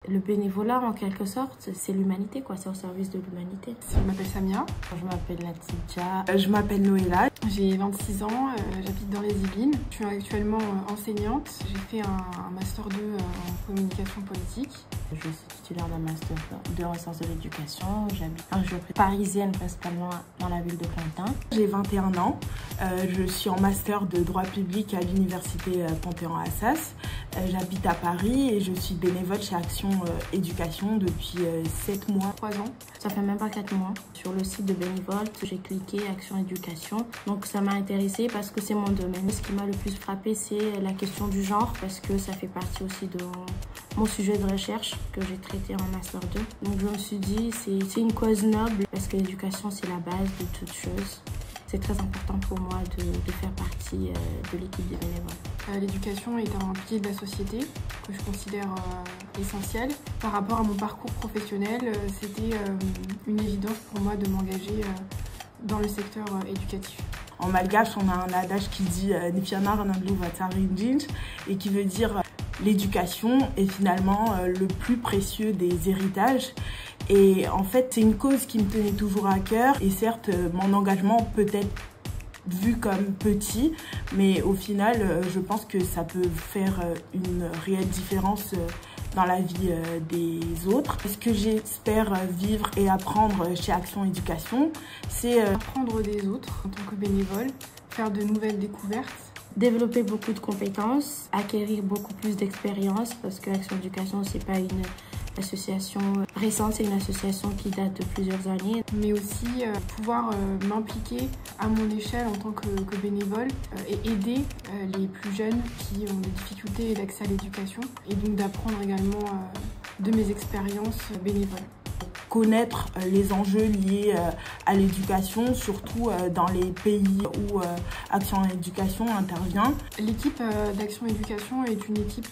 Le bénévolat, en quelque sorte, c'est l'humanité, quoi. C'est au service de l'humanité. Je m'appelle Samia. Je m'appelle Natidja. Je m'appelle Noëlla. J'ai 26 ans, j'habite dans les Yvelines. Je suis actuellement enseignante. J'ai fait un Master 2 en communication politique. Je suis titulaire d'un Master 2 en sciences de l'éducation. J'habite en région parisienne, principalement dans la ville de Pantin. J'ai 21 ans. Je suis en Master de droit public à l'université Panthéon-Assas. J'habite à Paris et je suis bénévole chez Action Éducation depuis 7 mois. 3 ans. Ça fait même pas 4 mois. Sur le site de Bénévolte, j'ai cliqué Action Éducation. Donc ça m'a intéressée parce que c'est mon domaine. Ce qui m'a le plus frappé, c'est la question du genre parce que ça fait partie aussi de mon sujet de recherche que j'ai traité en Master 2. Donc je me suis dit, c'est une cause noble parce que l'éducation, c'est la base de toute chose. C'est très important pour moi de faire partie de l'équipe des bénévoles. L'éducation est un pilier de la société que je considère essentiel. Par rapport à mon parcours professionnel, c'était une évidence pour moi de m'engager dans le secteur éducatif. En malgache, on a un adage qui dit et qui veut dire l'éducation est finalement le plus précieux des héritages. Et en fait, c'est une cause qui me tenait toujours à cœur. Et certes, mon engagement peut être vu comme petit, mais au final, je pense que ça peut faire une réelle différence dans la vie des autres. Ce que j'espère vivre et apprendre chez Action Éducation, c'est apprendre des autres en tant que bénévole, faire de nouvelles découvertes, développer beaucoup de compétences, acquérir beaucoup plus d'expérience parce que Action Éducation, c'est pas une association récente, c'est une association qui date de plusieurs années. Mais aussi pouvoir m'impliquer à mon échelle en tant que bénévole et aider les plus jeunes qui ont des difficultés d'accès à l'éducation et donc d'apprendre également de mes expériences bénévoles. Connaître les enjeux liés à l'éducation, surtout dans les pays où Action Éducation intervient. L'équipe d'Action Éducation est une équipe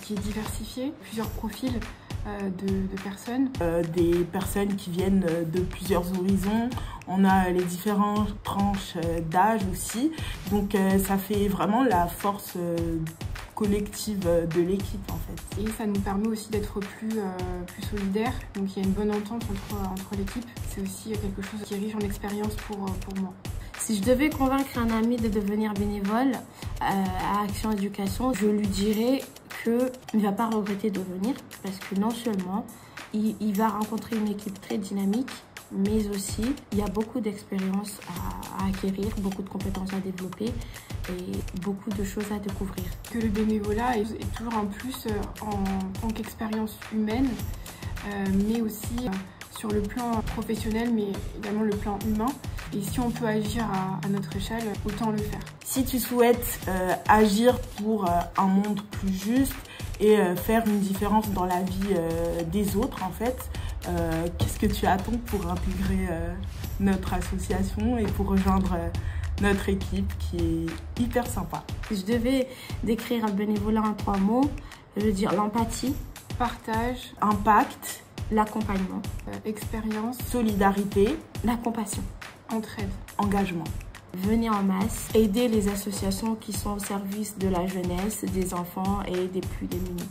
qui est diversifiée, plusieurs profils de personnes. Des personnes qui viennent de plusieurs horizons, on a les différentes tranches d'âge aussi, donc ça fait vraiment la force collective de l'équipe en fait. Et ça nous permet aussi d'être plus solidaires, donc il y a une bonne entente entre l'équipe. C'est aussi quelque chose qui est riche en expérience pour moi. Si je devais convaincre un ami de devenir bénévole à Action Éducation, je lui dirais qu'il ne va pas regretter de venir parce que non seulement il va rencontrer une équipe très dynamique, mais aussi il y a beaucoup d'expériences à acquérir, beaucoup de compétences à développer et beaucoup de choses à découvrir. Que le bénévolat est toujours un plus en tant qu'expérience humaine, mais aussi sur le plan professionnel, mais également le plan humain. Et si on peut agir à notre échelle, autant le faire. Si tu souhaites agir pour un monde plus juste et faire une différence dans la vie des autres, en fait, qu'est-ce que tu attends pour intégrer notre association et pour rejoindre notre équipe qui est hyper sympa? Si je devais décrire un bénévolat en 3 mots, je veux dire l'empathie, partage, impact, l'accompagnement, expérience, solidarité, la compassion, entraide, engagement. Venir en masse, aider les associations qui sont au service de la jeunesse, des enfants et des plus démunis.